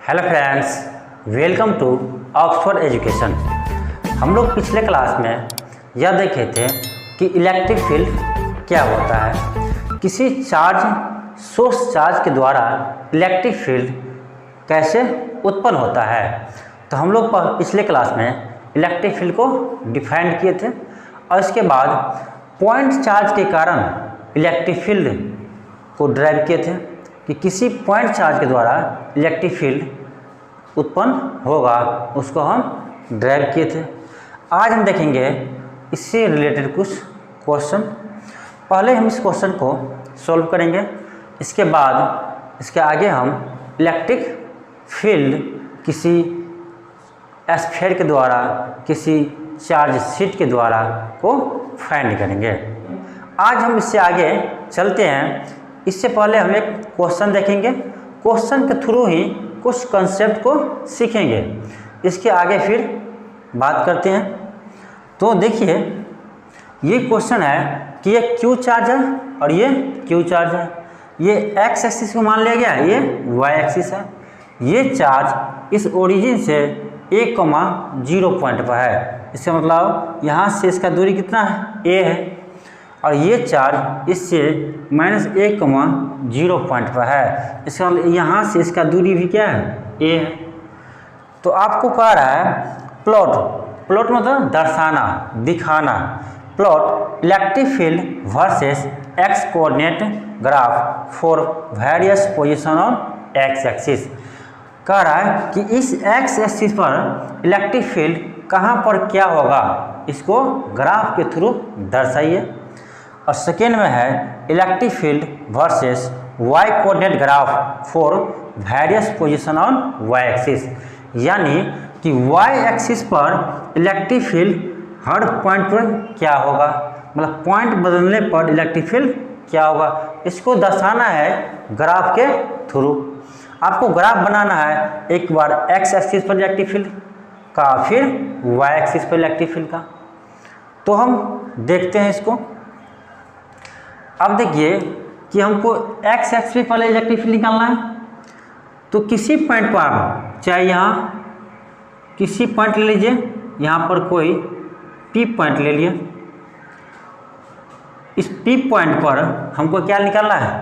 Hello friends, welcome to Oxford Education. हम लोग पिछले क्लास में यह देखे थे कि इलेक्ट्रिक फील्ड क्या होता है, किसी सोर्स चार्ज के द्वारा इलेक्ट्रिक फील्ड कैसे उत्पन्न होता है। तो हम लोग पिछले क्लास में इलेक्ट्रिक फील्ड को डिफाइन किए थे और इसके बाद पॉइंट चार्ज के कारण इलेक्ट्रिक फील्ड को ड्राइव किए थे कि किसी पॉइंट चार्ज के द्वारा इलेक्ट्रिक फील्ड उत्पन्न होगा, उसको हम ड्राइव किए थे। आज हम देखेंगे इससे रिलेटेड कुछ क्वेश्चन। पहले हम इस क्वेश्चन को सॉल्व करेंगे, इसके बाद इसके आगे हम इलेक्ट्रिक फील्ड किसी स्फीयर के द्वारा, किसी चार्ज शीट के द्वारा को फाइंड करेंगे। आज हम इससे आगे चलते हैं। इससे पहले हम एक क्वेश्चन देखेंगे, क्वेश्चन के थ्रू ही कुछ कंसेप्ट को सीखेंगे, इसके आगे फिर बात करते हैं। तो देखिए, ये क्वेश्चन है कि ये क्यू चार्ज है और ये क्यू चार्ज है। ये एक्स एक्सिस को मान लिया गया है, ये वाई एक्सिस है। ये चार्ज इस ओरिजिन से 1,0 पॉइंट पर है, इसका मतलब यहाँ से इसका दूरी कितना है, ए है, और ये चार्ज इससे -1,0 पॉइंट पर है, इसका मतलब यहाँ से इसका दूरी भी क्या है, ए है। तो आपको कह रहा है प्लॉट मतलब दर्शाना, दिखाना। Plot electric field versus x coordinate graph for various position on x axis. कह रहा है कि इस एक्स एक्सिस पर इलेक्ट्रिक फील्ड कहाँ पर क्या होगा, इसको ग्राफ के थ्रू दर्शाइए। और सेकेंड में है electric field versus Y coordinate graph for various position on Y axis, यानी कि वाई एक्सिस पर इलेक्ट्रिक फील्ड हर पॉइंट पर क्या होगा, मतलब पॉइंट बदलने पर इलेक्ट्रिक फील्ड क्या होगा, इसको दर्शाना है ग्राफ के थ्रू। आपको ग्राफ बनाना है, एक बार एक्स एक्सिस पर इलेक्ट्रिक फील्ड का, फिर वाई एक्सिस पर इलेक्ट्रिक फील्ड का। तो हम देखते हैं इसको। अब देखिए कि हमको एक्स एक्सिस पर इलेक्ट्रिक फील्ड निकालना है, तो किसी पॉइंट पर, चाहे यहाँ किसी पॉइंट ले लीजिए, यहाँ पर कोई पी पॉइंट ले लिए। इस पी पॉइंट पर हमको क्या निकालना है,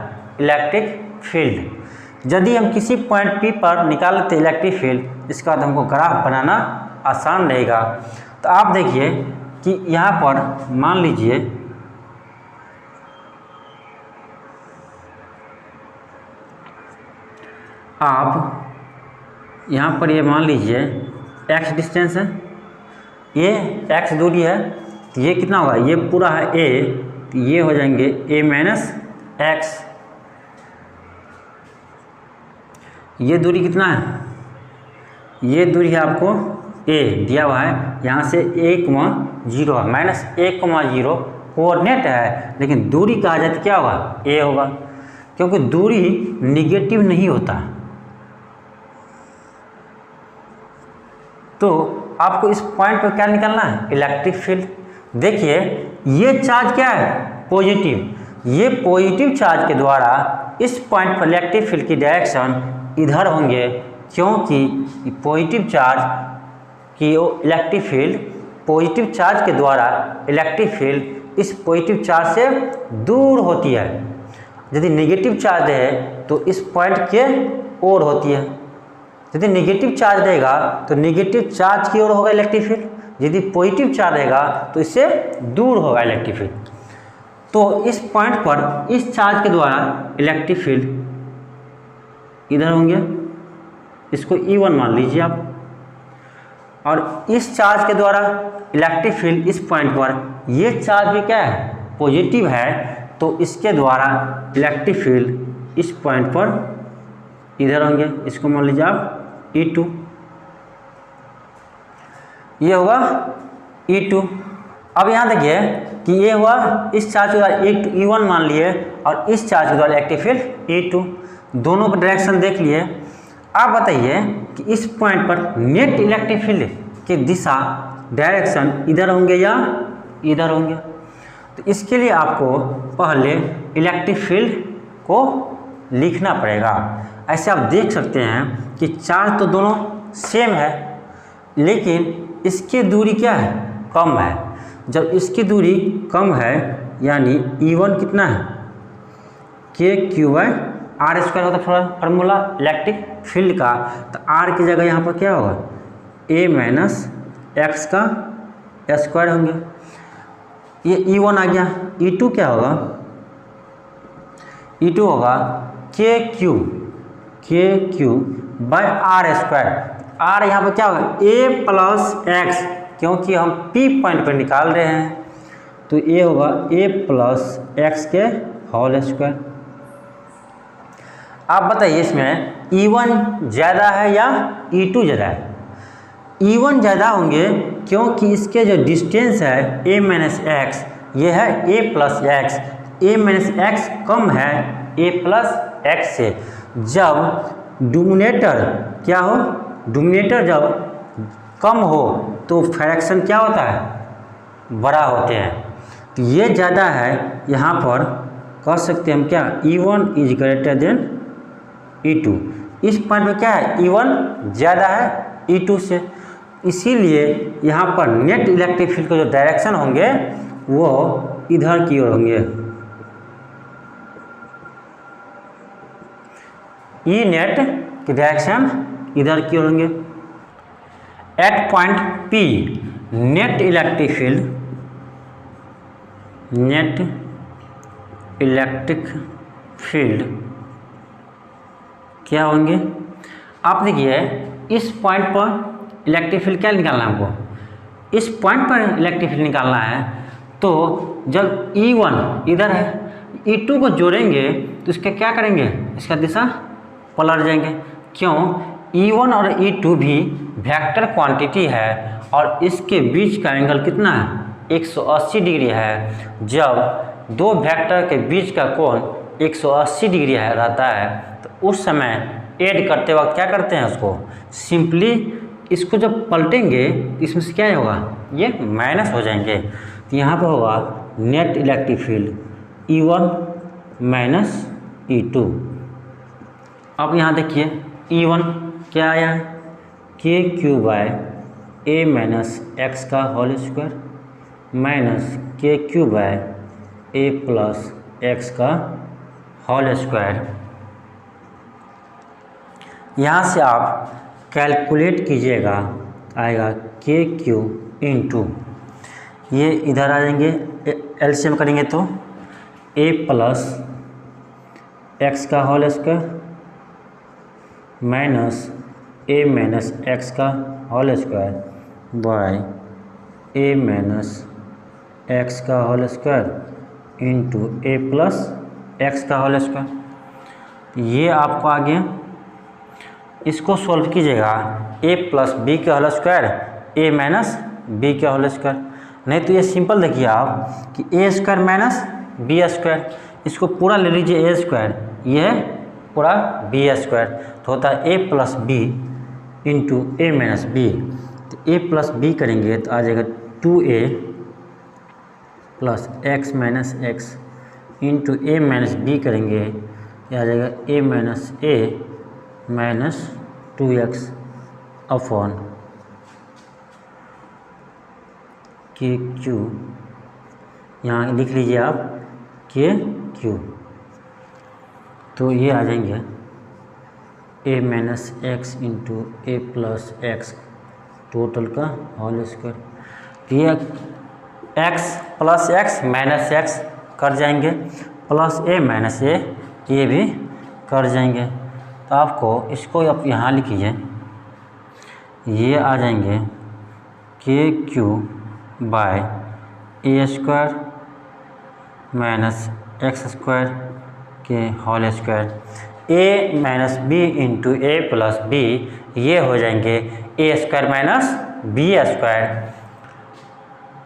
इलेक्ट्रिक फील्ड। यदि हम किसी पॉइंट पी पर निकालते इलेक्ट्रिक फील्ड, इसका बाद हमको ग्राफ बनाना आसान रहेगा। तो आप देखिए कि यहाँ पर मान लीजिए आप यहाँ पर ये मान लीजिए x डिस्टेंस है, ये x दूरी है, तो ये कितना होगा, ये पूरा है a, तो ये हो जाएंगे a माइनस एक्स। ये दूरी कितना है, ये दूरी है आपको a दिया हुआ है, यहाँ से 1,0 है, -1,0 कोऑर्डिनेट है, लेकिन दूरी कहा जाए तो क्या होगा, a होगा, क्योंकि दूरी निगेटिव नहीं होता। तो आपको इस पॉइंट पर क्या निकालना है, इलेक्ट्रिक फील्ड। देखिए ये चार्ज क्या है, पॉजिटिव। ये पॉजिटिव चार्ज के द्वारा इस पॉइंट पर इलेक्ट्रिक फील्ड की डायरेक्शन इधर होंगे, क्योंकि पॉजिटिव चार्ज की इलेक्ट्रिक फील्ड, पॉजिटिव चार्ज के द्वारा इलेक्ट्रिक फील्ड इस पॉजिटिव चार्ज से दूर होती है। यदि नेगेटिव चार्ज है तो इस पॉइंट के ओर होती है। यदि नेगेटिव चार्ज रहेगा तो नेगेटिव चार्ज की ओर होगा इलेक्ट्रिक फील्ड, यदि पॉजिटिव चार्ज रहेगा तो इससे दूर होगा इलेक्ट्रिक फील्ड। तो इस पॉइंट पर इस चार्ज के द्वारा इलेक्ट्रिक फील्ड इधर होंगे, इसको E1 मान लीजिए आप, और इस चार्ज के द्वारा इलेक्ट्रिक फील्ड इस पॉइंट पर, ये चार्ज भी क्या है, पॉजिटिव है, तो इसके द्वारा इलेक्ट्रिक फील्ड इस पॉइंट पर इधर होंगे, इसको मान लीजिए आप E2, ये होगा E2। अब यहाँ देखिए कि ये हुआ इस चार्ज के द्वारा E1 मान लिए, और इस चार्ज के द्वारा इलेक्ट्रिक फील्ड E2, दोनों का डायरेक्शन देख लिए। आप बताइए कि इस पॉइंट पर नेट इलेक्ट्रिक फील्ड की दिशा, डायरेक्शन इधर होंगे या इधर होंगे। तो इसके लिए आपको पहले इलेक्ट्रिक फील्ड को लिखना पड़ेगा। ऐसे आप देख सकते हैं कि चार्ज तो दोनों सेम है, लेकिन इसकी दूरी क्या है, कम है। जब इसकी दूरी कम है यानी E1 कितना है, KQ/R² होता है फार्मूला इलेक्ट्रिक फील्ड का। तो R की जगह यहाँ पर क्या होगा, A - x का स्क्वायर होंगे। ये E1 आ गया। E2 क्या होगा, E2 होगा KQ/R²। R यहाँ पर क्या होगा, A+x, क्योंकि हम P पॉइंट पर निकाल रहे हैं तो ये होगा A+x²। आप बताइए इसमें E1 ज़्यादा है या E2 ज़्यादा है। E1 ज़्यादा होंगे क्योंकि इसके जो डिस्टेंस है A - x, ये है A+x। A - x कम है A+x से। जब डिनोमिनेटर क्या हो, डिनोमिनेटर जब कम हो तो फ्रैक्शन क्या होता है, बड़ा होते हैं। तो ये ज़्यादा है, यहाँ पर कह सकते हैं हम क्या, E1 is greater than E2। इस पॉइंट में क्या है, E1 ज़्यादा है E2 से, इसीलिए यहाँ पर नेट इलेक्ट्रिक फील्ड के जो डायरेक्शन होंगे वो इधर की ओर होंगे। ई नेट की डायरेक्शन इधर की ओर होंगे। At point P net electric field क्या होंगे। आप देखिए इस पॉइंट पर इलेक्ट्रिक फील्ड क्या निकालना है हमको, इस पॉइंट पर इलेक्ट्रिक फील्ड निकालना है। तो जब E1 इधर है, E2 को जोड़ेंगे तो इसका क्या करेंगे, इसका दिशा पलट जाएंगे। क्यों, E1 और E2 भी वेक्टर क्वांटिटी है और इसके बीच का एंगल कितना है, 180 डिग्री है। जब दो वेक्टर के बीच का कोण 180 डिग्री रहता है तो उस समय ऐड करते वक्त क्या करते हैं, उसको सिंपली इसको जब पलटेंगे इसमें से क्या होगा, ये माइनस हो जाएंगे। तो यहाँ पर होगा net electric field E1 - E2। अब यहाँ देखिए E1 क्या आया है, KQ/A - x का होल स्क्वायर माइनस KQ/A+x का होल स्क्वायर। यहाँ से आप कैलकुलेट कीजिएगा, आएगा KQ इंटू, ये इधर आ जाएंगे, एलसीएम करेंगे तो A+x का whole square minus A - x का whole square by A - x का होल स्क्वायर इंटू A+x का होल स्क्वायर। ये आपको आ गया। इसको सॉल्व कीजिएगा, A+b के होल स्क्वायर A - b के होल स्क्वायर। नहीं तो ये सिंपल देखिए आप कि A² - b², इसको पूरा ले लीजिए A², ये पूरा b², तो होता है A+b इंटू A - b। तो A+b करेंगे तो आ जाएगा 2A + x - x into A - b करेंगे, यह आ जाएगा A - a - 2x upon KQ। यहाँ लिख लीजिए आप KQ, तो ये आ जाएंगे A - x into A+x total का होल स्क्वायर। ये x + x - x कर जाएंगे, प्लस A - a ये भी कर जाएंगे। तो आपको इसको आप यहाँ लिखिए, ये आ जाएंगे KQ/A² - x² के whole square. A - b into A+b ये हो जाएंगे A² - b²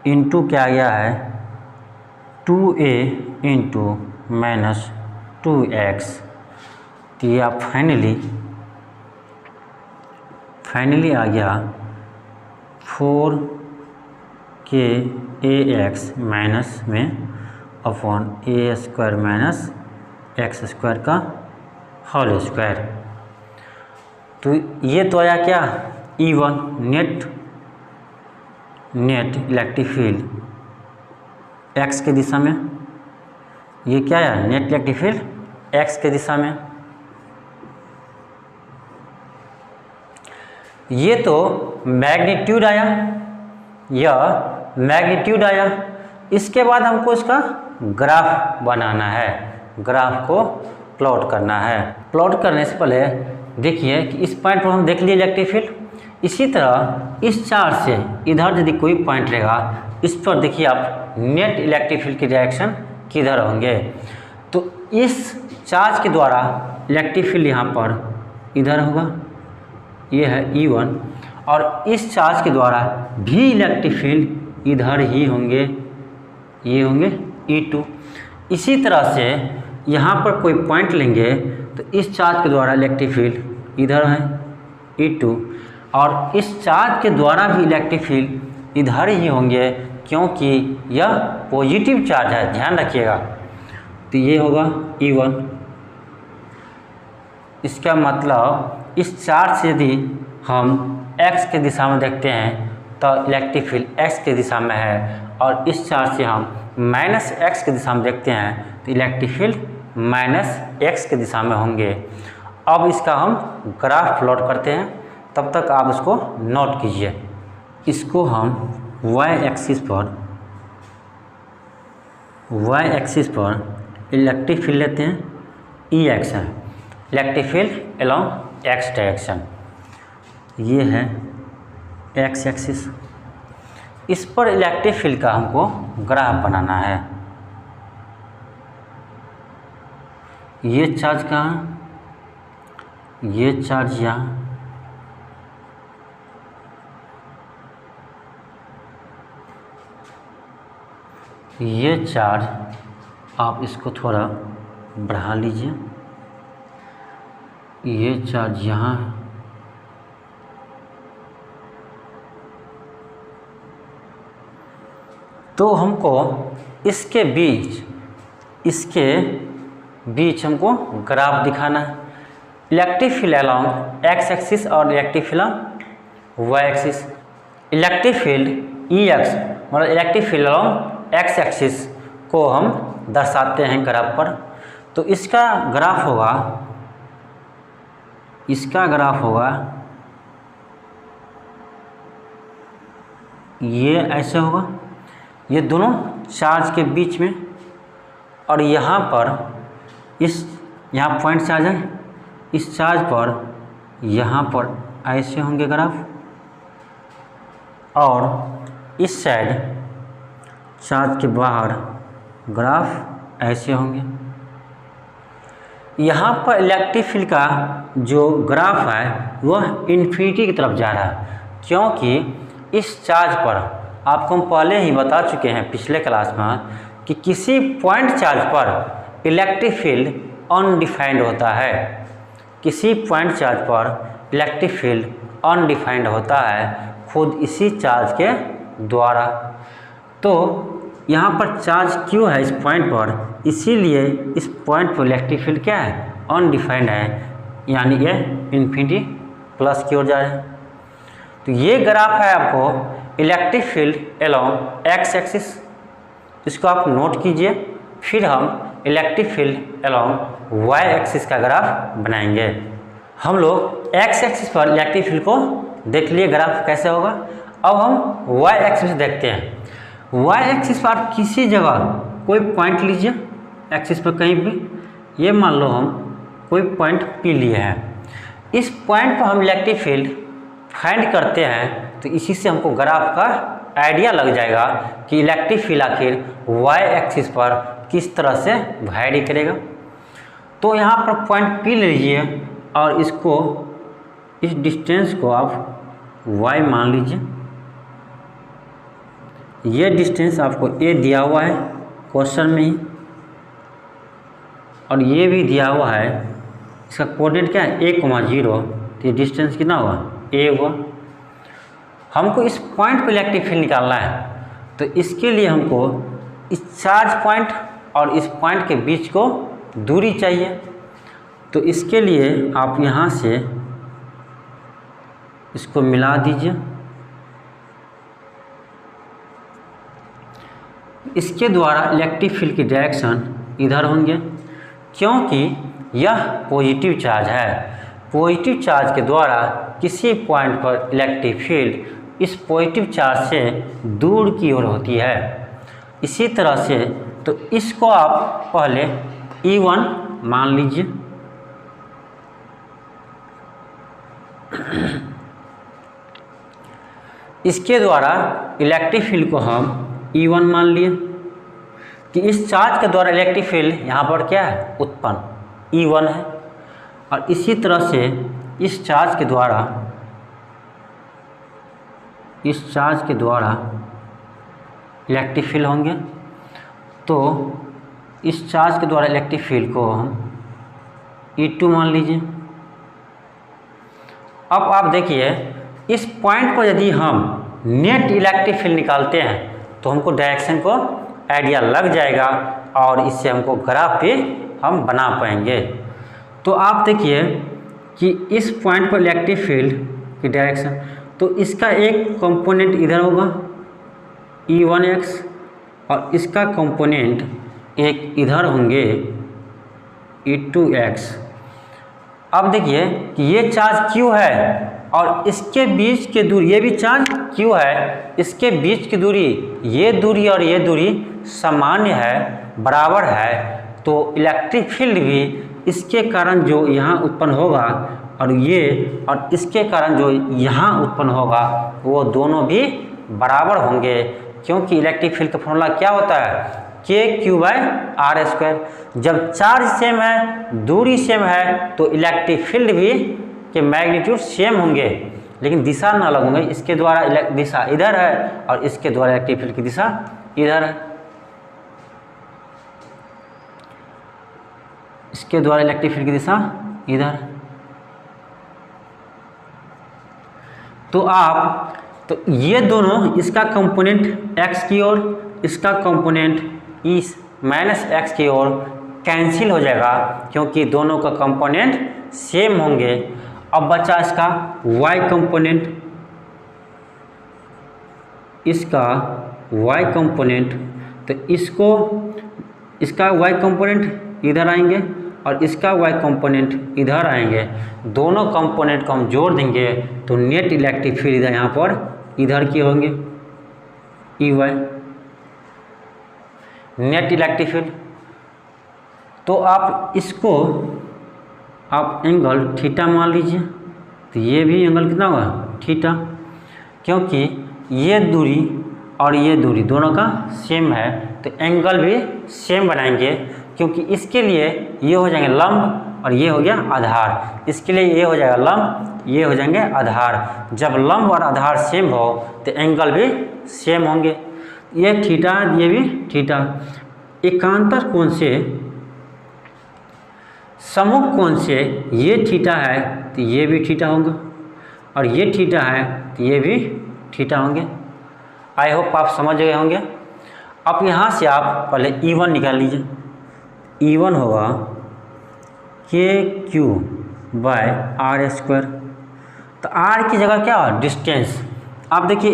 इंटू क्या गया है 2A इंटू -2x। तो ये आप फाइनली आ गया 4KAX माइनस में अपॉन A² - x² का होल स्क्वायर। तो ये तो आया क्या, E1 net electric field x के दिशा में। ये क्या आया, नेट इलेक्ट्रिक फील्ड x के दिशा में। ये तो मैग्नीट्यूड आया, यह मैग्नीट्यूड आया। इसके बाद हमको इसका ग्राफ बनाना है, ग्राफ को प्लॉट करना है। प्लॉट करने से पहले देखिए कि इस पॉइंट पर हम देख लिए इलेक्ट्रिक फील्ड, इसी तरह इस चार्ज से इधर यदि कोई पॉइंट रहेगा, इस पर देखिए आप नेट इलेक्ट्रिक फील्ड की डायरेक्शन किधर होंगे। तो इस चार्ज के द्वारा इलेक्ट्रिक फील्ड यहाँ पर इधर होगा, ये है E1, और इस चार्ज के द्वारा भी इलेक्ट्रिक फील्ड इधर ही होंगे, ये होंगे E2। इसी तरह से यहाँ पर कोई पॉइंट लेंगे तो इस चार्ज के द्वारा इलेक्ट्रिक फील्ड इधर है E2, और इस चार्ज के द्वारा भी इलेक्ट्रिक फील्ड इधर ही होंगे, क्योंकि यह पॉजिटिव चार्ज है, ध्यान रखिएगा। तो ये होगा E1। इसका मतलब इस चार्ज से यदि हम x के दिशा में देखते हैं तो इलेक्ट्रिक फील्ड x के दिशा में है, और इस चार्ज से हम -x के दिशा में देखते हैं तो इलेक्ट्रिक फील्ड -x के दिशा में होंगे। अब इसका हम ग्राफ प्लॉट करते हैं, तब तक आप इसको नोट कीजिए। इसको हम y एक्सिस पर इलेक्ट्रिक फील्ड लेते हैं, Ex है electric field along x direction, ये है x एक्सिस। इस पर इलेक्ट्रिक फील्ड का हमको ग्राफ बनाना है। ये चार्ज कहाँ, ये चार्ज यहाँ, ये चार्ज आप इसको थोड़ा बढ़ा लीजिए, ये चार्ज यहाँ है, तो हमको इसके बीच हमको ग्राफ दिखाना है। Electric field along x axis और electric field along y axis. Electric field Ex मतलब electric field along x axis को हम दर्शाते हैं ग्राफ पर। तो इसका ग्राफ होगा ये ऐसे होगा, ये दोनों चार्ज के बीच में, और यहाँ पर यहाँ पॉइंट चार्ज है, इस चार्ज पर यहाँ पर ऐसे होंगे ग्राफ, और इस साइड चार्ज के बाहर ग्राफ ऐसे होंगे। यहाँ पर इलेक्ट्रिक फील्ड का जो ग्राफ है वह इन्फिनिटी की तरफ जा रहा है, क्योंकि इस चार्ज पर आपको हम पहले ही बता चुके हैं पिछले क्लास में कि किसी पॉइंट चार्ज पर इलेक्ट्रिक फील्ड अनडिफाइंड होता है। किसी पॉइंट चार्ज पर इलेक्ट्रिक फील्ड अनडिफाइंड होता है खुद इसी चार्ज के द्वारा। तो यहाँ पर चार्ज क्यों है इस पॉइंट पर, इसीलिए इस पॉइंट पर इलेक्ट्रिक फील्ड क्या है, अनडिफाइंड है, यानी ये इन्फिनिटी प्लस की ओर जा रहा है। तो ये ग्राफ है आपको electric field along x axis, इसको आप नोट कीजिए। फिर हम electric field along y axis का ग्राफ बनाएंगे। हम लोग x एक्सिस पर इलेक्ट्रिक फील्ड को देख लिए ग्राफ कैसे होगा। अब हम y एक्सिस देखते हैं। y एक्सिस पर आप किसी जगह कोई पॉइंट लीजिए, एक्सिस पर कहीं भी, ये मान लो हम कोई पॉइंट P लिए हैं। इस पॉइंट पर हम इलेक्ट्रिक फील्ड फाइंड करते हैं, तो इसी से हमको ग्राफ का आइडिया लग जाएगा कि इलेक्ट्रिक फील्ड आखिर y एक्सिस पर किस तरह से वैरी करेगा। तो यहाँ पर पॉइंट P ले लीजिए और इसको, इस डिस्टेंस को आप y मान लीजिए। ये डिस्टेंस आपको a दिया हुआ है क्वेश्चन में ही, और ये भी दिया हुआ है, इसका कोऑर्डिनेट क्या है a,0। तो ये डिस्टेंस कितना हुआ, a हुआ। हमको इस पॉइंट पर इलेक्ट्रिक फील्ड निकालना है, तो इसके लिए हमको इस चार्ज पॉइंट और इस पॉइंट के बीच को दूरी चाहिए। तो इसके लिए आप यहाँ से इसको मिला दीजिए। इसके द्वारा इलेक्ट्रिक फील्ड की डायरेक्शन इधर होंगे, क्योंकि यह पॉजिटिव चार्ज है। पॉजिटिव चार्ज के द्वारा किसी पॉइंट पर इलेक्ट्रिक फील्ड इस पॉजिटिव चार्ज से दूर की ओर होती है। इसी तरह से तो इसको आप पहले E1 मान लीजिए। इसके द्वारा इलेक्ट्रिक फील्ड को हम E1 मान लिए कि इस चार्ज के द्वारा इलेक्ट्रिक फील्ड यहाँ पर क्या है, उत्पन्न E1 है। और इसी तरह से इस चार्ज के द्वारा इलेक्ट्रिक फील्ड होंगे। तो इस चार्ज के द्वारा इलेक्ट्रिक फील्ड को हम E2 मान लीजिए। अब आप देखिए, इस पॉइंट पर यदि हम नेट इलेक्ट्रिक फील्ड निकालते हैं तो हमको डायरेक्शन को आइडिया लग जाएगा और इससे हमको ग्राफ भी हम बना पाएंगे। तो आप देखिए कि इस पॉइंट पर इलेक्ट्रिक फील्ड की डायरेक्शन, तो इसका एक कंपोनेंट इधर होगा E1x और इसका कंपोनेंट एक इधर होंगे E2x। अब देखिए कि ये चार्ज Q है और इसके बीच की दूरी, ये भी चार्ज Q है, इसके बीच की दूरी, ये दूरी और ये दूरी सामान्य है, बराबर है। तो इलेक्ट्रिक फील्ड भी इसके कारण जो यहाँ उत्पन्न होगा और इसके कारण जो यहाँ उत्पन्न होगा वो दोनों भी बराबर होंगे, क्योंकि इलेक्ट्रिक फील्ड का फॉर्मूला क्या होता है, KQ/R²। जब चार्ज सेम है, दूरी सेम है, तो इलेक्ट्रिक फील्ड भी के मैग्नीट्यूड सेम होंगे, लेकिन दिशा ना अलग होंगे। इसके द्वारा दिशा इधर है और इसके द्वारा इलेक्ट्रिक फील्ड की दिशा इधर है। इसके द्वारा इलेक्ट्रिक फील्ड की दिशा इधर है। तो ये दोनों, इसका कंपोनेंट x की ओर, इसका कंपोनेंट -x की ओर कैंसिल हो जाएगा, क्योंकि दोनों का कंपोनेंट सेम होंगे। अब बचा इसका y कंपोनेंट, इसका y कंपोनेंट, तो इसका y कंपोनेंट इधर आएंगे और इसका y कंपोनेंट इधर आएंगे। दोनों कंपोनेंट को हम जोड़ देंगे तो नेट इलेक्ट्रिक फील्ड इधर यहाँ पर इधर की होंगे EY, नेट इलेक्ट्रिक फील्ड। तो आप इसको आप एंगल थीटा मान लीजिए। तो ये भी एंगल कितना होगा, थीटा, क्योंकि ये दूरी और ये दूरी दोनों का सेम है, तो एंगल भी सेम बनाएंगे, क्योंकि इसके लिए ये हो जाएंगे लंब और ये हो गया आधार। इसके लिए ये हो जाएगा लंब, ये हो जाएंगे आधार। जब लंब और आधार सेम हो तो एंगल भी सेम होंगे। ये थीटा, ये भी थीटा। एकांतर कोण से सम्मुख कोण से ये थीटा है तो ये भी थीटा होगा, और ये थीटा है तो ये भी थीटा होंगे। आई होप आप समझ गए होंगे। अब यहाँ से आप पहले E1 निकाल लीजिए। E1 होगा KQ/R²। तो R की जगह क्या है, डिस्टेंस। आप देखिए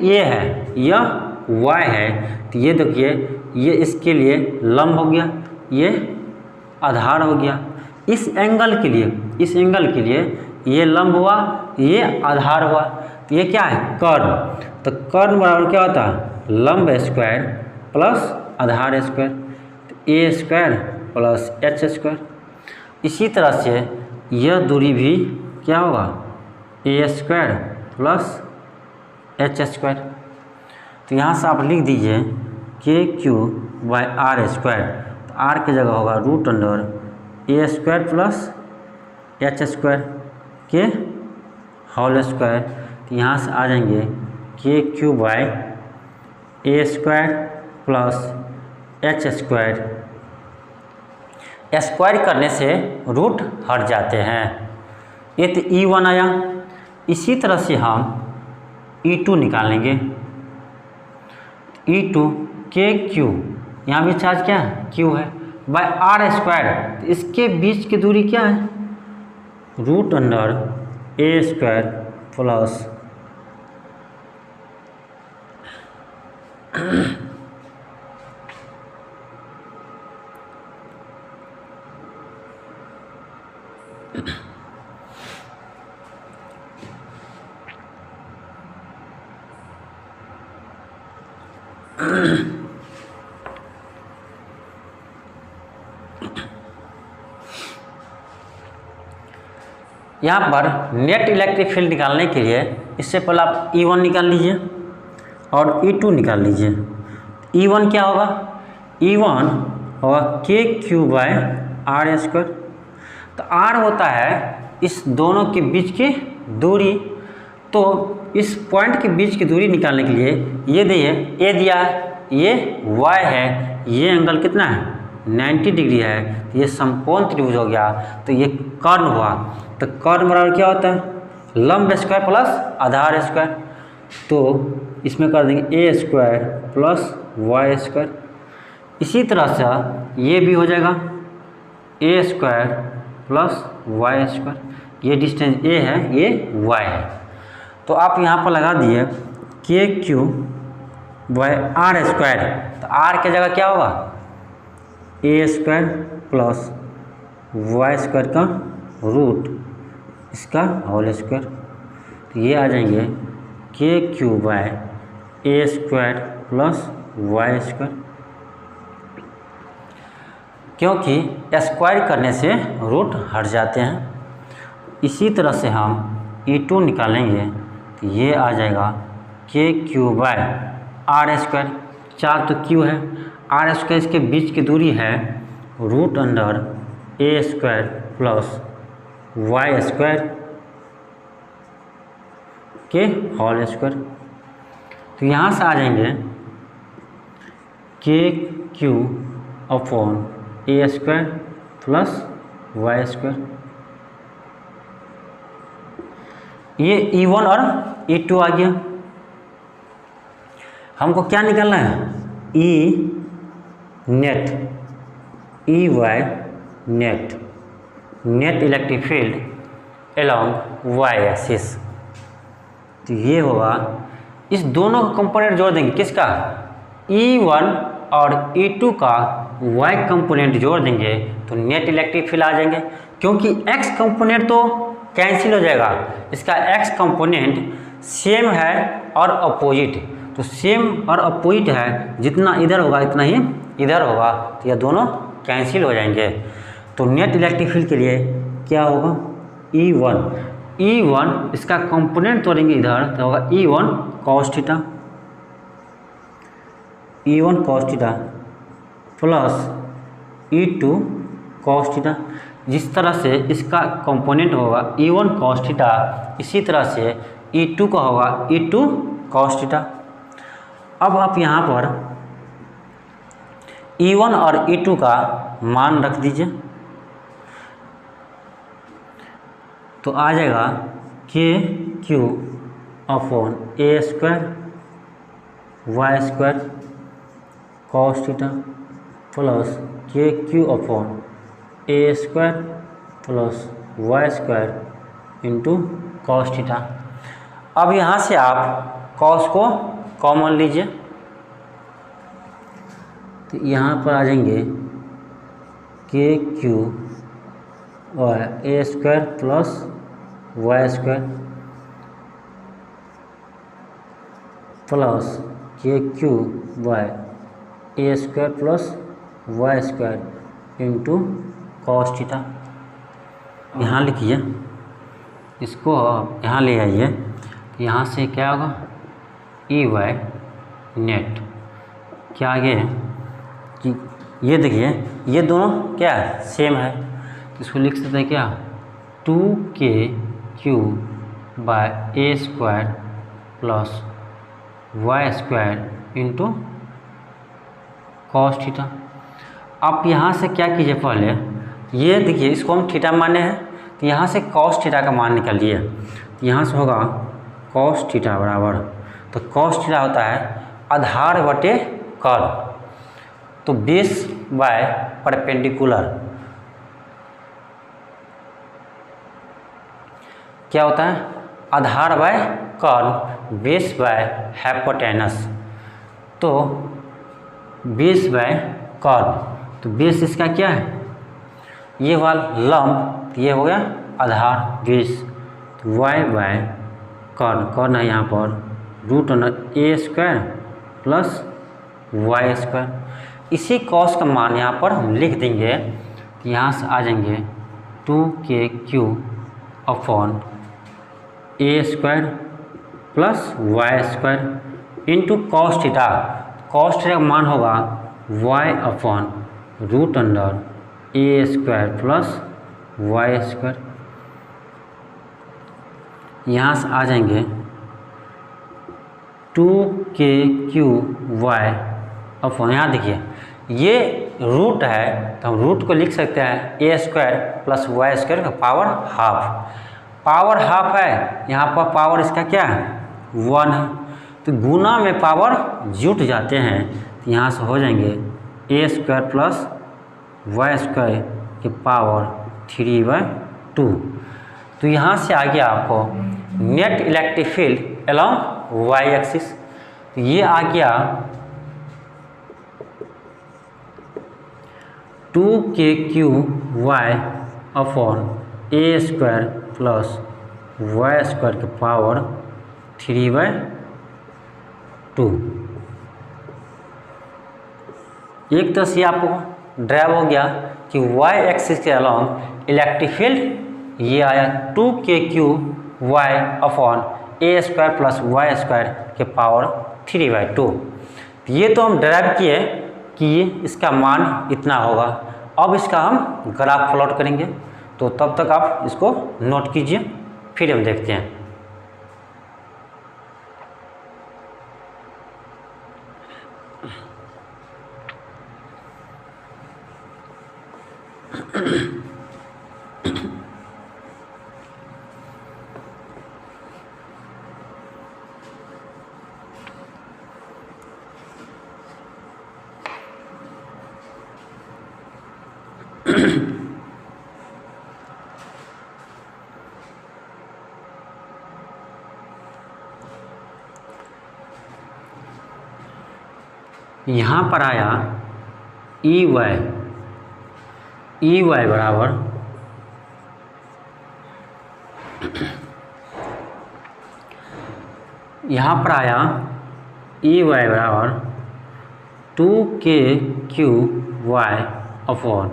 ये है, यह Y है, तो ये देखिए ये इसके लिए लंब हो गया, ये आधार हो गया। इस एंगल के लिए ये लंब हुआ, ये आधार हुआ, तो ये क्या है, कर्ण। तो कर्ण बराबर क्या होता है, लंब स्क्वायर प्लस आधार स्क्वायर, तो A² प्लस H²। इसी तरह से यह दूरी भी क्या होगा, A² प्लस H²। तो यहाँ से आप लिख दीजिए KQ/R²। तो R की जगह होगा √A² प्लस H² के होल स्क्वायर। तो यहाँ से आ जाएंगे KQ/A² प्लस H²। स्क्वायर करने से रूट हट जाते हैं। ये तो E1 आया। इसी तरह से हम E2 निकालेंगे। E2 KQ, यहाँ भी चार्ज क्या है, Q है, R²। इसके बीच की दूरी क्या है, √A² प्लस यहाँ पर नेट इलेक्ट्रिक फील्ड निकालने के लिए इससे पहले आप E1 निकाल लीजिए और E2 निकाल लीजिए। E1 क्या होगा? E1 होगा KQ/R²। तो R होता है इस दोनों के बीच की दूरी। तो इस पॉइंट के बीच की दूरी निकालने के लिए ये दिए A दिया है, ये Y है, ये एंगल कितना है 90 डिग्री है, तो ये समकोण त्रिभुज हो गया। तो ये कर्ण हुआ। तो कर्ण बराबर क्या होता है? लंब स्क्वायर प्लस आधार स्क्वायर। तो इसमें कर देंगे A² प्लस Y²। इसी तरह से ये भी हो जाएगा A² प्लस Y²। ये डिस्टेंस A है, ये Y है। तो आप यहाँ पर लगा दिए KQ/R²। तो R की जगह क्या होगा? A² प्लस Y² का रूट इसका होल स्क्वायर। तो ये आ जाएंगे KQ/A² प्लस Y²। क्योंकि स्क्वायर करने से रूट हट जाते हैं। इसी तरह से हम E2 निकालेंगे तो ये आ जाएगा KQ/R²। 4 तो Q है, R² इसके बीच की दूरी है √A² प्लस Y² के होल स्क्वायर। तो यहाँ से आ जाएंगे KQ/A² प्लस Y²। ये E1 और E2 आ गया। हमको क्या निकालना है? E net, EY net, net electric field along Y axis. तो ये होगा, इस दोनों का कंपोनेंट जोड़ देंगे। किसका? E1 और E2 का Y कंपोनेंट जोड़ देंगे तो नेट इलेक्ट्रिक फील्ड आ जाएंगे। क्योंकि X कंपोनेंट तो कैंसिल हो जाएगा, इसका X कंपोनेंट सेम है और अपोजिट। तो सेम और अपोजिट है, जितना इधर होगा इतना ही इधर होगा, तो यह दोनों कैंसिल हो जाएंगे। तो नेट इलेक्ट्रिक फील्ड के लिए क्या होगा? E1 इसका कंपोनेंट तोड़ेंगे इधर तो होगा E1 cos theta, E1 cos theta plus E2 cos theta. जिस तरह से इसका कंपोनेंट होगा E1 cos थीटा, इसी तरह से E2 का होगा E2 cos थीटा। अब आप यहाँ पर E1 और E2 का मान रख दीजिए। तो आ जाएगा KQ/A² Y² cos theta plus KQ/A² plus Y² into cos theta. अब यहाँ से आप cos को कॉमन लीजिए। तो यहाँ पर आ जाएंगे KQ/A² plus Y² plus KQ/A² plus Y² into cos theta. यहाँ लिखिए, इसको यहाँ ले आइए। यहाँ से क्या होगा? EY net. क्या आगे कि ये देखिए, ये दोनों क्या है? सेम है। तो इसको लिख सकते हैं क्या? 2KQ/A² plus Y² into cos theta. आप यहाँ से क्या कीजिए? पहले ये देखिए, इसको हम थीटा माने हैं, तो यहाँ से cos थीटा का मान निकालिए। यहाँ से होगा cos थीटा बराबर, तो cos थीटा होता है आधार बटे कर्ण, तो बेस बाय परपेंडिकुलर। क्या होता है? आधार by curve, base by hypotenuse. तो बेस बाय कर्व, तो बेस इसका क्या है, ये वाला लंब, ये हो गया आधार बेस, तो वाई बाय कर्व, कर्व है यहाँ पर √a² प्लस y²। इसी कॉस का मान यहाँ पर हम लिख देंगे, यहाँ से आ जाएंगे 2kq upon a² plus y² into cos theta. Cos theta का मान होगा y upon √a² plus y²। यहाँ से आ जाएंगे 2kqy अपॉन, यहाँ देखिए ये रूट है तो हम रूट को लिख सकते हैं a² प्लस y² का पावर हाफ। पावर हाफ है, यहाँ पर पावर इसका क्या है 1 है, तो गुना में पावर जुट जाते हैं, तो यहाँ से हो जाएंगे a² प्लस y² के पावर 3/2। तो यहाँ से आ गया आपको net electric field along y axis. तो ये आ गया 2kqy upon a² plus y² के पावर 3/2। एक तरह से आपको ड्राइव हो गया कि y एक्सिस के अलोंग इलेक्ट्रिक फील्ड ये आया 2kqy upon a² plus y² के पावर 3/2। ये तो हम ड्राइव किए कि इसका मान इतना होगा। अब इसका हम ग्राफ प्लॉट करेंगे, तो तब तक आप इसको नोट कीजिए, फिर हम देखते हैं। यहाँ पर आया ई वाई बराबर यहाँ पर आया ई वाई बराबर 2kqy upon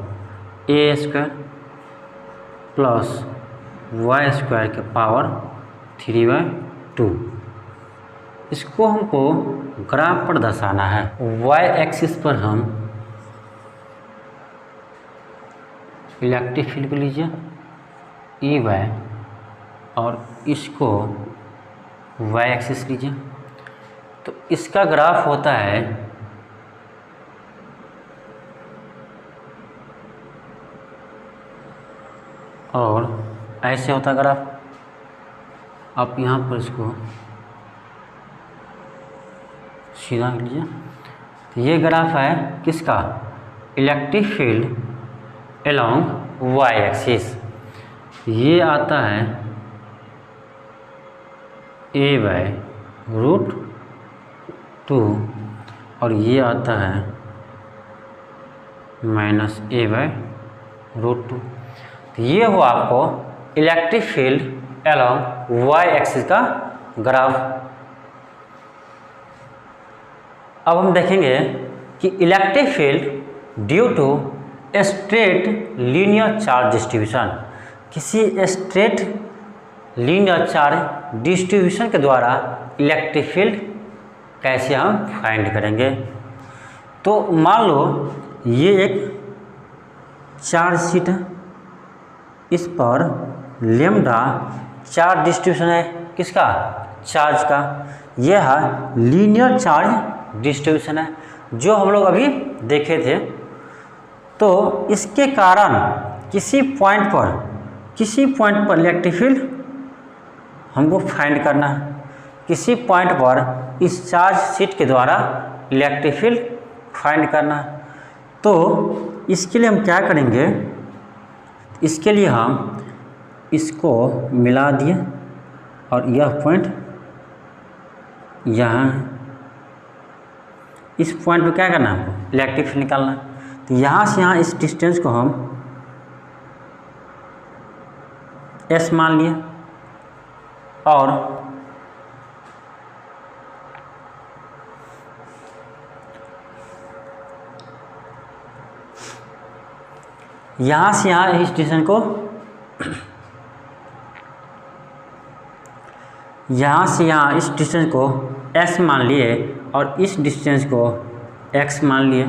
a² plus y² के पावर 3/2। इसको हमको ग्राफ पर दर्शाना है। y एक्सिस पर हम इलेक्ट्रिक फील्ड को लीजिए ई वाई, और इसको y एक्सिस लीजिए, तो इसका ग्राफ होता है और ऐसे होता ग्राफ। आप यहाँ पर इसको सीधा लीजिए, तो ये ग्राफ है किसका, electric field along y axis. ये आता है a/√2 और ये आता है -a/√2। ये हुआ आपको electric field along y axis का ग्राफ। अब हम देखेंगे कि electric field due to straight linear charge distribution, किसी स्ट्रेट लीनियर चार्ज डिस्ट्रीब्यूशन के द्वारा इलेक्ट्रिक फील्ड कैसे हम फाइंड करेंगे। तो मान लो ये एक चार्ज शीट है, इस पर लेम्डा चार्ज डिस्ट्रीब्यूशन है किसका, चार्ज का। यह है लीनियर चार्ज डिस्ट्रीब्यूशन है जो हम लोग अभी देखे थे। तो इसके कारण किसी पॉइंट पर इलेक्ट्रिक फील्ड हमको फाइंड करना है। किसी पॉइंट पर इस चार्ज शीट के द्वारा इलेक्ट्रिक फील्ड फाइंड करना है। तो इसके लिए हम क्या करेंगे, इसके लिए हम इसको मिला दिए और यह पॉइंट यहाँ है। इस पॉइंट पे क्या करना है हमको, इलेक्ट्रिक फील्ड निकालना है। तो यहाँ से यहाँ इस डिस्टेंस को हम S मान लिए और यहाँ से यहाँ इस डिस्टेंस को यहाँ से यहाँ इस डिस्टेंस को S मान लिए और इस डिस्टेंस को x मान लिए।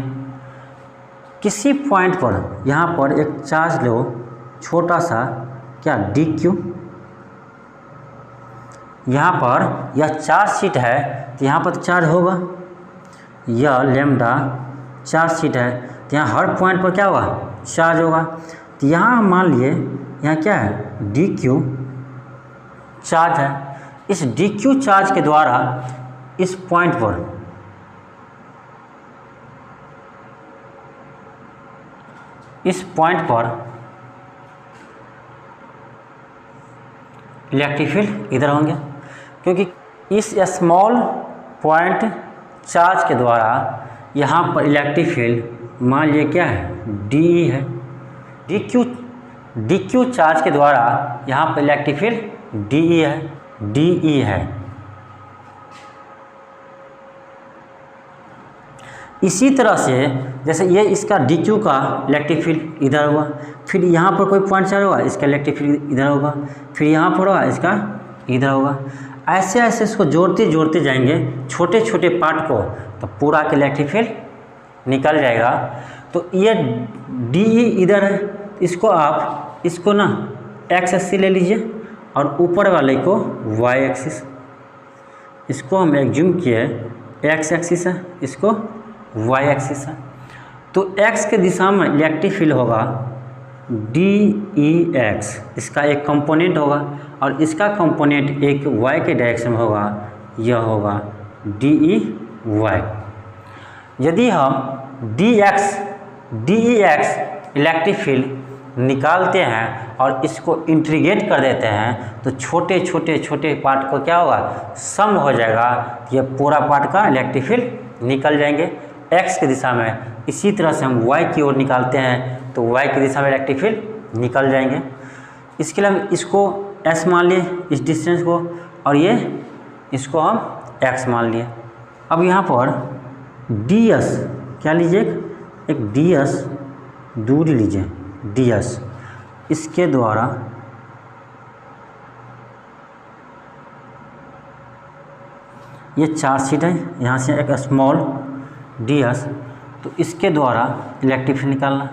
किसी पॉइंट पर यहाँ पर एक चार्ज लो छोटा सा, क्या dq, यहाँ पर यह चार्ज शीट है तो यहाँ पर चार्ज होगा, यह लैम्डा चार्ज शीट है तो यहाँ हर पॉइंट पर क्या होगा, चार्ज होगा। तो यहाँ मान लिए यहाँ क्या है, dq चार्ज है। इस dq चार्ज के द्वारा इस पॉइंट पर इलेक्ट्रिक फील्ड इधर होंगे, क्योंकि इस स्मॉल पॉइंट चार्ज के द्वारा यहाँ पर इलेक्ट्रिक फील्ड मान लिए क्या है, DE है। dq चार्ज के द्वारा यहाँ पर इलेक्ट्रिक फील्ड DE है। इसी तरह से जैसे ये इसका dq का इलेक्ट्रिक फील्ड इधर हुआ, फिर यहाँ पर कोई पॉइंट चार्ज होगा, इसका इलेक्ट्रिक फील्ड इधर होगा, फिर यहाँ पर होगा, इसका इधर होगा। ऐसे ऐसे इसको जोड़ते जोड़ते जाएंगे छोटे छोटे पार्ट को, तो पूरा का इलेक्ट्रिक फील्ड निकल जाएगा। तो ये DE इधर है, इसको ना x एक्सिस ले लीजिए और ऊपर वाले को y एक्सिस, इसको हम एज्यूम किए x एक्सिस है, इसको y एक्सिस है। तो x के दिशा में इलेक्ट्रिक फील्ड होगा DEx, इसका एक कंपोनेंट होगा, और इसका कंपोनेंट एक y के डायरेक्शन में होगा, यह होगा DEy। यदि हम DEx इलेक्ट्रिक फील्ड निकालते हैं और इसको इंटीग्रेट कर देते हैं तो छोटे छोटे पार्ट को क्या होगा, सम हो जाएगा, ये पूरा पार्ट का इलेक्ट्रिक फील्ड निकल जाएंगे x की दिशा में। इसी तरह से हम y की ओर निकालते हैं तो y की दिशा में इलेक्ट्रिक फील्ड निकल जाएंगे। इसके लिए हम इसको s मान लिए इस डिस्टेंस को, और ये इसको हम x मान लिए। अब यहाँ पर ds क्या लीजिए, एक ds दूरी लीजिए, ds इसके द्वारा ये चार्ज शीट है, यहाँ से एक स्मॉल ds, तो इसके द्वारा इलेक्ट्रिक फील्ड निकालना।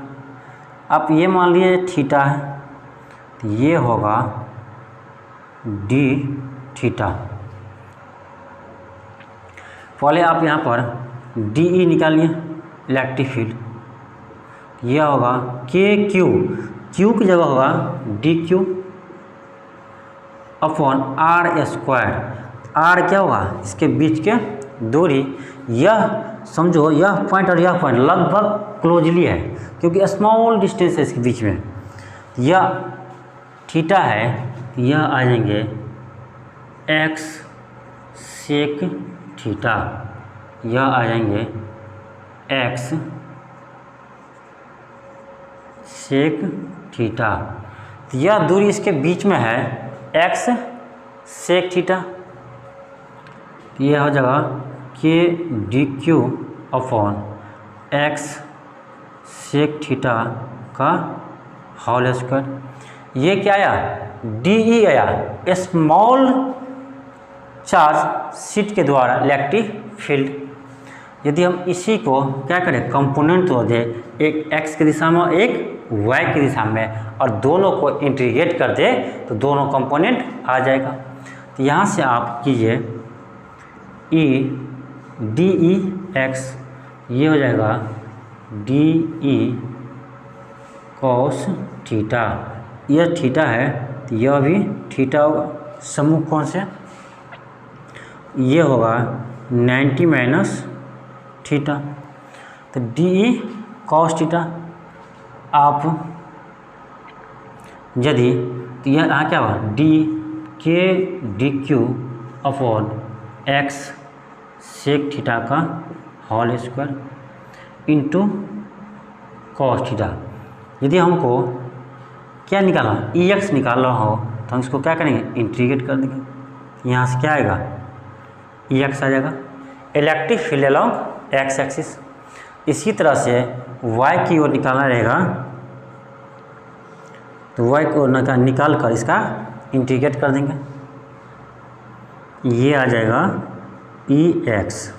आप ये मान लिए थीटा है तो ये होगा d थीटा। पहले आप यहाँ पर DE निकालिए इलेक्ट्रिक फील्ड, यह होगा KQ, Q की जगह होगा DQ upon R square. R क्या होगा, इसके बीच के दूरी। यह समझो यह पॉइंट और यह पॉइंट लगभग क्लोजली है, क्योंकि स्मॉल डिस्टेंस है इसके बीच में। यह थीटा है, यह आ जाएंगे x सेक थीटा, यह आ जाएंगे x सेक थीटा। तो यह दूरी इसके बीच में है x सेक थीटा, यह हो जाएगा k dq upon x sec theta का होल स्क्वायर। ये क्या आया, DE आया, स्मॉल चार्ज शीट के द्वारा इलेक्ट्रिक फील्ड। यदि हम इसी को क्या करें, कंपोनेंट तो दे, एक x की दिशा में एक y की दिशा में, और दोनों को इंटीग्रेट कर दे तो दोनों कंपोनेंट आ जाएगा। तो यहाँ से आप कीजिए DEx, ये हो जाएगा DE cos थीटा। यह थीटा है तो यह भी थीटा होगा, समूह कौन से, ये होगा 90 माइनस थीटा। तो DE cos थीटा आप यदि, तो यह यहाँ क्या होगा, D के D Q upon X sec theta का whole square into cos theta. यदि हमको क्या निकालना ई एक्स निकालना हो तो हम इसको क्या करेंगे, इंटीग्रेट कर देंगे। यहाँ से क्या आएगा, ई एक्स आ जाएगा। Electric field along x axis. इसी तरह से वाई की ओर निकालना रहेगा तो वाई को निकाल कर इसका इंटीग्रेट कर देंगे। ये आ जाएगा ई एक्स।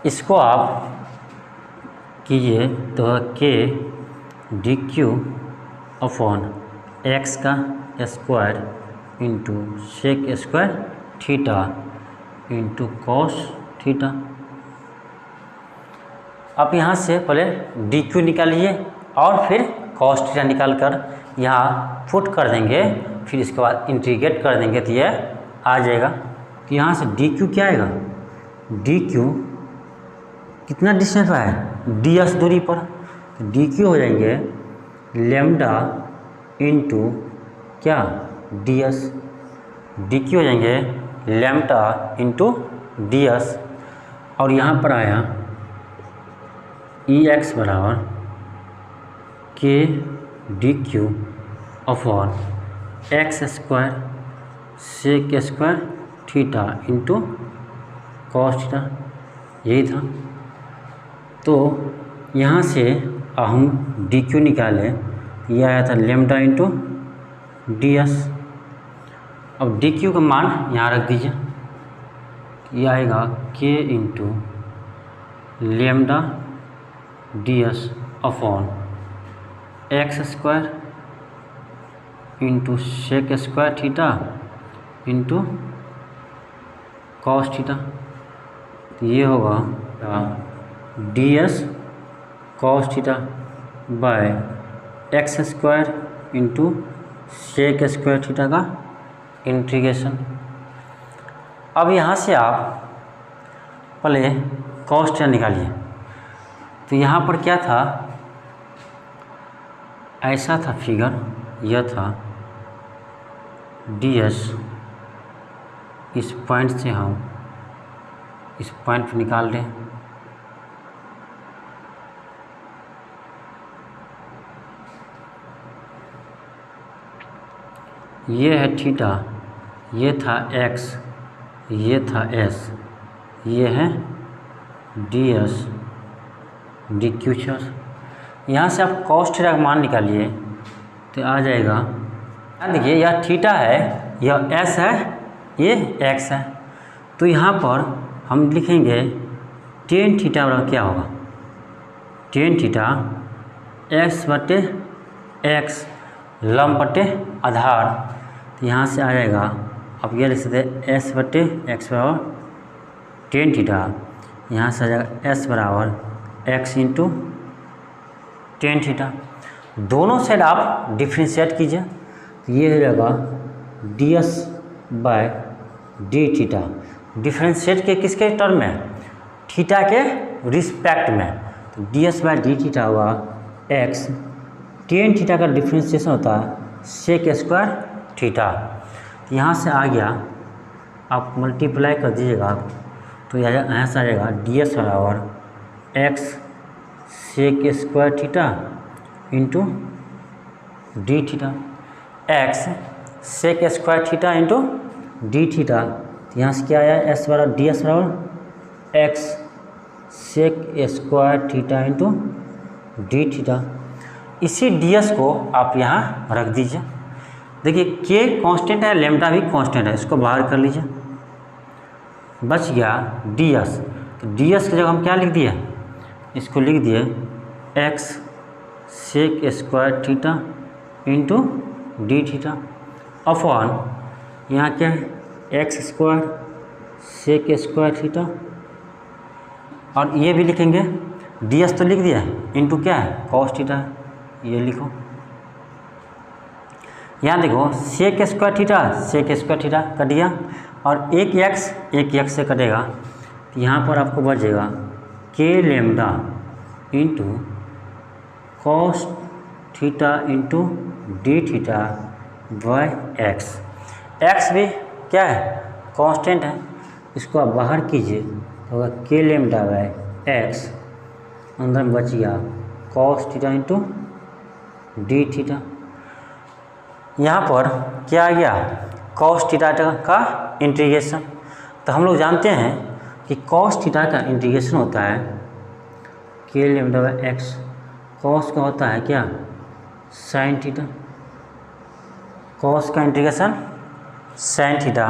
इसको आप कीजिए तो k D Q upon x का square into sec square theta into cos theta. आप यहाँ से पहले डी क्यू निकालिए और फिर कॉस थीटा निकाल कर यहाँ पुट कर देंगे, फिर इसके बाद इंटीग्रेट कर देंगे तो ये आ जाएगा। तो यहाँ से डी क्यू क्या आएगा, डी क्यू कितना डिस्टेंस पर है, डी एस दूरी पर। तो डी क्यू हो जाएंगे लेमडा इंटू क्या, डी एस। डी क्यू हो जाएंगे लेमडा इंटू डी एस। और यहाँ पर आया ई एक्स बराबर k D Q upon x square sec square theta into cos theta, यही था। तो यहाँ से हम डी क्यू निकालें, ये आया था लेमडा इंटू डी एस। अब डी क्यू का मान यहाँ रख दीजिए, ये आएगा k into lambda d s upon x square into sec square theta into cos theta. तो ये होगा d s cos theta by x square into sec square theta का इंटीग्रेशन। अब यहाँ से आप पहले कॉस थीटा निकालिए। तो यहाँ पर क्या था, ऐसा था फिगर, यह था डी एस। इस पॉइंट से हम इस पॉइंट पर निकाल रहे हैं। ये है थीटा, ये था एक्स, ये था एस, ये है डी एस डी क्यू चार। यहाँ से आप कॉस थीटा का मान निकालिए तो आ जाएगा, देखिए यह थीटा है, यह एस है, ये एक्स है। तो यहाँ पर हम लिखेंगे टेन थीटा बराबर क्या होगा, टेन थीटा एक्स बटे एक्स लंब बटे आधार। तो यहाँ से आ जाएगा, अब ये लिख सकते हैं एस बटे एक्स बराबर टेन थीटा। यहाँ से आ जाएगा एस बराबर एक्स इंटू टेन थीटा। दोनों साइड आप डिफ्रेंशिएट कीजिए तो ये हो जाएगा d s by d theta. Differentiate के किसके टर्म में, थीटा के रिस्पेक्ट में। तो d s by d theta हुआ एक्स, टेन थीटा का डिफ्रेंशिएशन होता है सेक स्क्वायर थीटा। यहाँ से आ गया, आप मल्टीप्लाई कर दीजिएगा तो यहाँ से आ जाएगा डी एस बराबर x sec square theta into d theta, x sec square theta into d theta. तो यहाँ से क्या आया, एस बराबर डी एस बराबर x sec square theta into d theta. इसी डी एस को आप यहाँ रख दीजिए। देखिए के कांस्टेंट है, लेमडा भी कांस्टेंट है, इसको बाहर कर लीजिए, बच गया डी एस। तो डी एस की जगह हम क्या लिख दिए, इसको लिख दिए x sec square theta into d theta upon यहाँ क्या है x square sec square theta. और ये भी लिखेंगे, डी एस तो लिख दिया इंटू क्या है कॉस थीटा, ये लिखो। यहाँ देखो सेक स्क्वायर थीटा कट गया और एक एक्स से कटेगा। तो यहाँ पर आपको बचेगा के lambda into cos theta into d theta by x. X भी क्या है, कांस्टेंट है। इसको आप बाहर कीजिए तो होगा के लेमडा बाय एक्स, अंदर में बच गया cos theta into d theta. यहाँ पर क्या आ गया, कॉस थीटा का इंटीग्रेशन। तो हम लोग जानते हैं कि कॉस थीटा का इंटीग्रेशन होता है के लेमडा बाय एक्स, कॉस का होता है क्या, साइन थीटा, कॉस का इंटीग्रेशन साइन थीटा,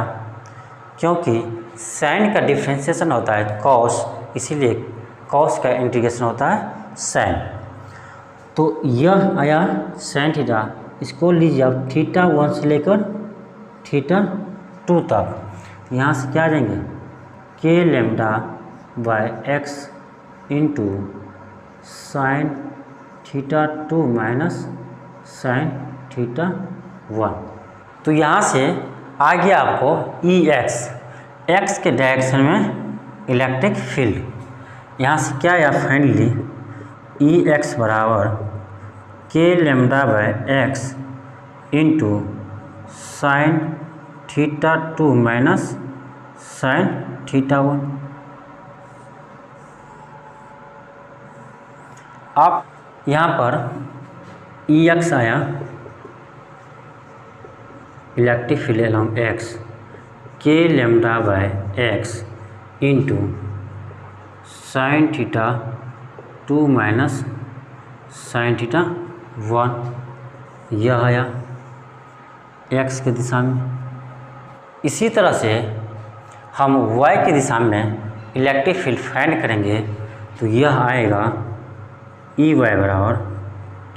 क्योंकि साइन का डिफ्रेंशिएशन होता है कॉस, इसीलिए कॉस का इंटीग्रेशन होता है साइन। तो यह आया साइन थीटा, इसको लीजिए आप थीटा 1 से लेकर थीटा 2 तक। यहाँ से क्या आ जाएंगे, के lambda by x into sine theta 2 minus sine theta 1। तो यहाँ से आ गया आपको ई एक्स, एक्स के डायरेक्शन में इलेक्ट्रिक फील्ड। यहाँ से क्या आया फाइनली, ई एक्स बराबर के lambda by x into sine theta 2 minus sine theta 1। आप यहाँ पर ई एक्स आया, इलेक्ट्रिक फील्ड अलॉन्ग एक्स, के lambda by x into sine theta 2 minus sine theta 1, यह आया एक्स की दिशा में। इसी तरह से हम वाई की दिशा में इलेक्ट्रिक फील्ड फाइंड करेंगे, तो यह आएगा ई वाई बराबर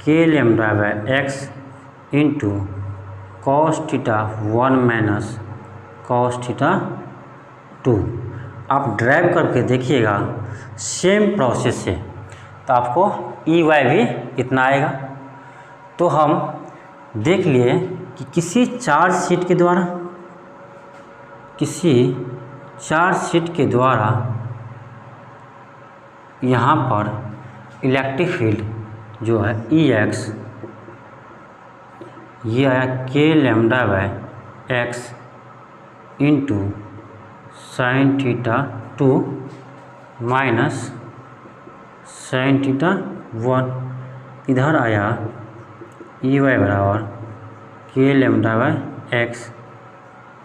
के lambda by x into cos theta 1 minus cos theta 2। आप ड्राइव करके देखिएगा सेम प्रोसेस से, तो आपको ई वाई भी इतना आएगा। तो हम देख लिए कि किसी चार्ज शीट के द्वारा यहाँ पर इलेक्ट्रिक फील्ड जो है ई एक्स, ये आया के lambda by x into sine theta 2 minus sine theta 1। इधर आया ई वाई बराबर के lambda by x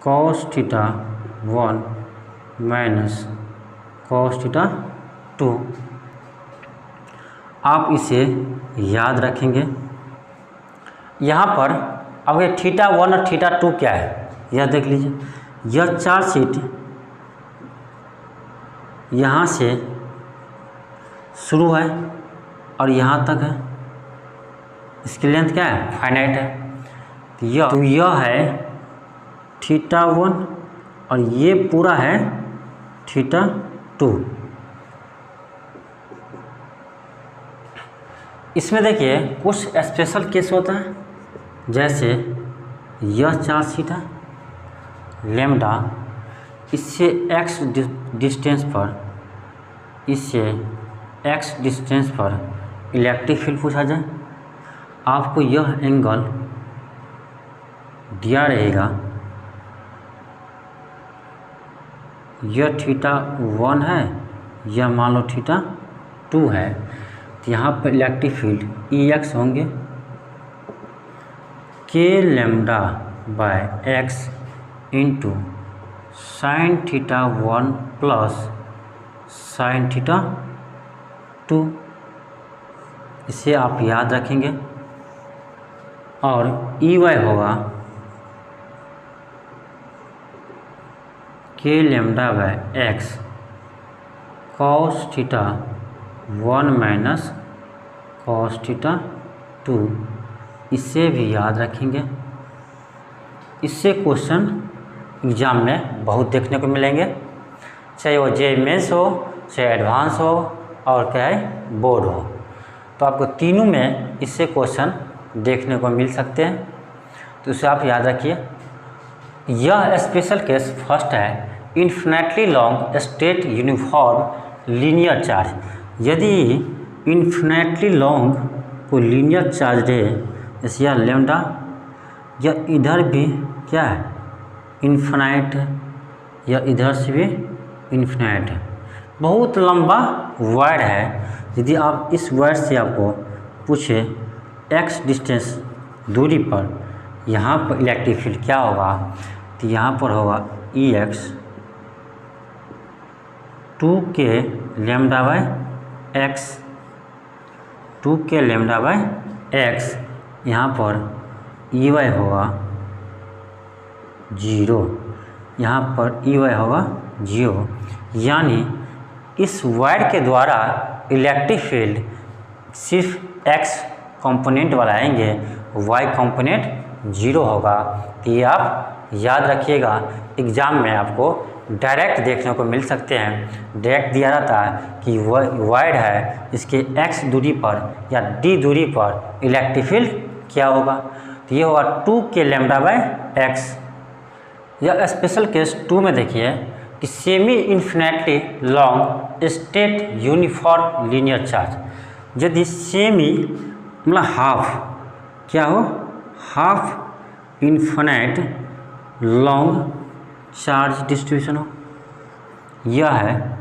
cos theta 1 minus cos theta 2। आप इसे याद रखेंगे। यहाँ पर अब ये थीटा 1 और थीटा 2 क्या है, यह देख लीजिए। यह चार्ज शीट यहाँ से शुरू है और यहाँ तक है, इसकी लेंथ क्या है, फाइनाइट है। तो यह है थीटा 1 और ये पूरा है थीटा 2। इसमें देखिए कुछ स्पेशल केस होता है, जैसे यह चार्ज शीट है, लेमडा इससे x डिस्टेंस पर इलेक्ट्रिक फील्ड पूछा जाए, आपको यह एंगल दिया रहेगा, यह थीटा 1 है, यह मान लो थीटा 2 है। तो यहाँ पर इलेक्ट्रिक फील्ड ई एक्स होंगे के lambda by x into sine theta 1 plus sine theta 2। इसे आप याद रखेंगे। और ई वाई होगा के lambda by x cos theta 1 minus cos theta 2। इसे भी याद रखेंगे। इससे क्वेश्चन एग्ज़ाम में बहुत देखने को मिलेंगे, चाहे वो जे मेंस हो, चाहे एडवांस हो, और क्या है बोर्ड हो। तो आपको तीनों में इससे क्वेश्चन देखने को मिल सकते हैं, तो इसे आप याद रखिए। यह स्पेशल केस फर्स्ट है, infinitely long straight uniform linear charge. यदि इन्फिनेटली लॉन्ग को लीनियर चार्ज रहे, जैसे यह लेमडा, यह इधर भी क्या है इन्फिनाइट है या इधर से भी इन्फिनाइट है। बहुत लंबा वायर है। यदि आप इस वायर से आपको पूछे x डिस्टेंस दूरी पर यहाँ पर इलेक्ट्रिक फील्ड क्या होगा, तो यहाँ पर होगा Ex 2k lambda bye x, 2k lambda bye x। यहाँ पर Ey होगा 0, यहाँ पर Ey होगा 0, यानी इस वायर के द्वारा इलेक्ट्रिक फील्ड सिर्फ x कंपोनेंट वाला आएंगे, y कंपोनेंट 0 होगा। तो ये आप याद रखिएगा, एग्ज़ाम में आपको डायरेक्ट देखने को मिल सकते हैं। डायरेक्ट दिया रहता है कि वायर है, इसके x दूरी पर या d दूरी पर इलेक्ट्रिक फील्ड क्या होगा, तो ये होगा 2k लैम्डा बाय x। या स्पेशल केस 2 में देखिए कि semi infinitely long state uniform linear charge. यदि सेमी मतलब हाफ क्या हो, half infinite long charge distribution हो, यह है,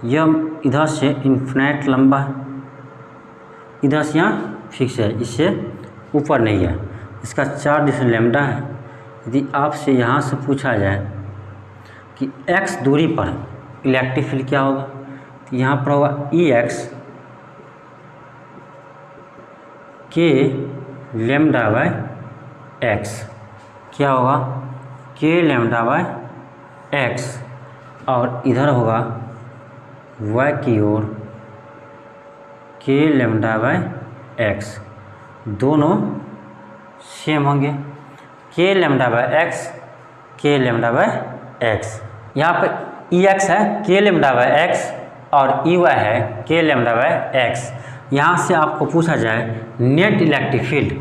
यह इधर से इन्फिनिट लंबा है, इधर से यहाँ फिक्स है, इससे ऊपर नहीं है, इसका चार्ज डिस्ट्रीब्यूशन लैम्डा है। यदि आपसे यहाँ से पूछा जाए कि x दूरी पर इलेक्ट्रिक फील्ड क्या होगा, तो यहाँ पर होगा Ex k lambda by x, क्या होगा k लैम्डा बाय x, और इधर होगा y की ओर k लैम्डा बाय x, दोनों सेम होंगे, k lambda by x, k lambda by x। यहाँ पर Ex है k लैम्डा बाय x और Ey है k लैम्डा बाय x। यहाँ से आपको पूछा जाए नेट इलेक्ट्रिक फील्ड,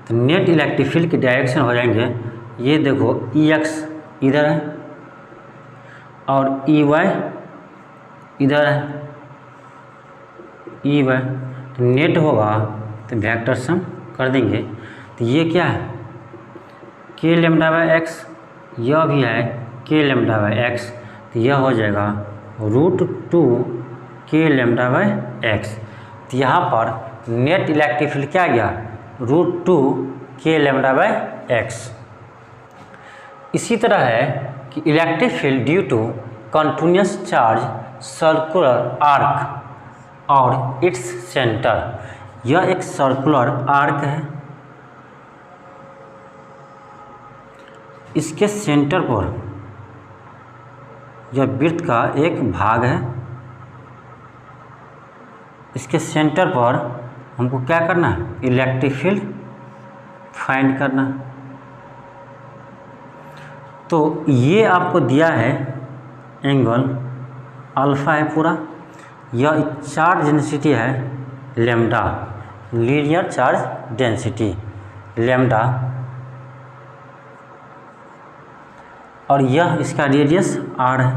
तो नेट इलेक्ट्रिक फील्ड के डायरेक्शन हो जाएंगे, ये देखो Ex इधर है और Ey इधर है, Ey तो नेट होगा तो वेक्टर सम कर देंगे, तो ये क्या है k लैम्डा बाय x, यह भी है k लैम्डा बाय x, तो यह हो जाएगा √2 k लैम्डा बाय x। तो यहाँ पर नेट इलेक्ट्रिक फील्ड क्या गया, √2 k लैम्डा बाय x। इसी तरह है कि electric field due to continuous charge circular arc और इट्स सेंटर, यह एक सर्कुलर आर्क है, इसके सेंटर पर यह वृत्त का एक भाग है, इसके सेंटर पर हमको क्या करना है, इलेक्ट्रिक फील्ड फाइंड करना। तो ये आपको दिया है एंगल अल्फा है पूरा, यह चार्ज डेंसिटी है lambda, linear charge density lambda, और यह इसका रेडियस r है।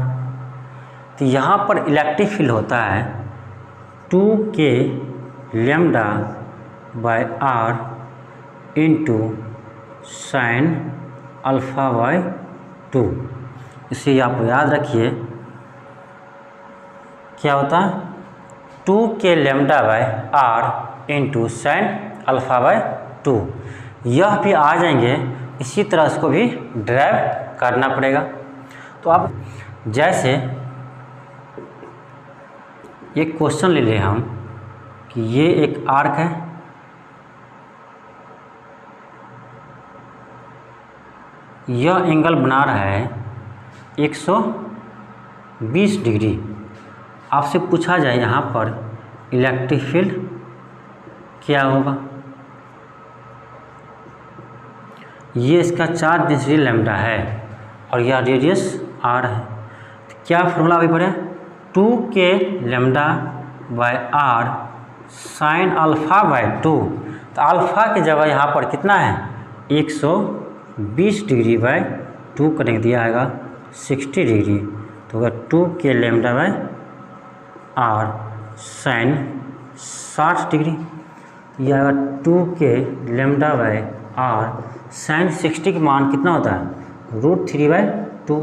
तो यहाँ पर इलेक्ट्रिक फील्ड होता है 2k lambda by r into sine alpha bye 2। इसे आप याद रखिए, क्या होता है 2k lambda by r into sine alpha bye 2। यह भी आ जाएंगे, इसी तरह इसको भी ड्राइव करना पड़ेगा। तो आप जैसे एक क्वेश्चन ले लें हम कि ये एक आर्क है, यह एंगल बना रहा है 120 डिग्री। आपसे पूछा जाए यहाँ पर इलेक्ट्रिक फील्ड क्या होगा, ये इसका चार्ज डेंसिटी लैम्डा है और यह रेडियस r है। तो क्या फॉर्मूला अभी पढ़े, 2k lambda by r sine alpha bye 2। तो अल्फ़ा की जगह यहाँ पर कितना है 120 डिग्री बाय 2 करेंगे, दिया आएगा 60 डिग्री, तो अगर 2k lambda by r sine 60 degree, यह आएगा 2k lambda by r sine 60 का मान कितना होता है √3/2,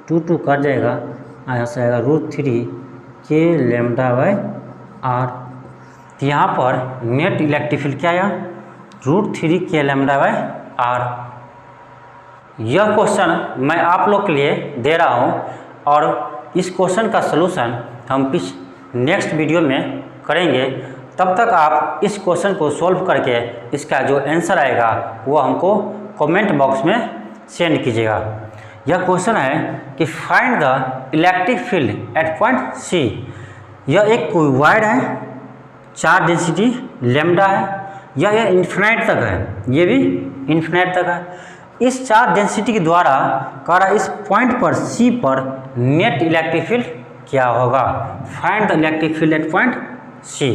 2 कट जाएगा, यहाँ से आएगा √3 k λ/r। तो यहाँ पर नेट इलेक्ट्रिक फील्ड क्या आया, √3 k λ/r। यह क्वेश्चन मैं आप लोग के लिए दे रहा हूँ और इस क्वेश्चन का सलूशन हम नेक्स्ट वीडियो में करेंगे। तब तक आप इस क्वेश्चन को सॉल्व करके इसका जो आंसर आएगा वो हमको कमेंट बॉक्स में सेंड कीजिएगा। यह क्वेश्चन है कि find the electric field at point C. यह एक कोई वायर है, चार्ज डेंसिटी लैम्डा है, यह इन्फिनाइट तक है, ये भी इन्फिनाइट तक है। इस चार्ज डेंसिटी के द्वारा कह रहा इस पॉइंट पर सी पर नेट इलेक्ट्रिक फील्ड क्या होगा। Find the electric field at point C.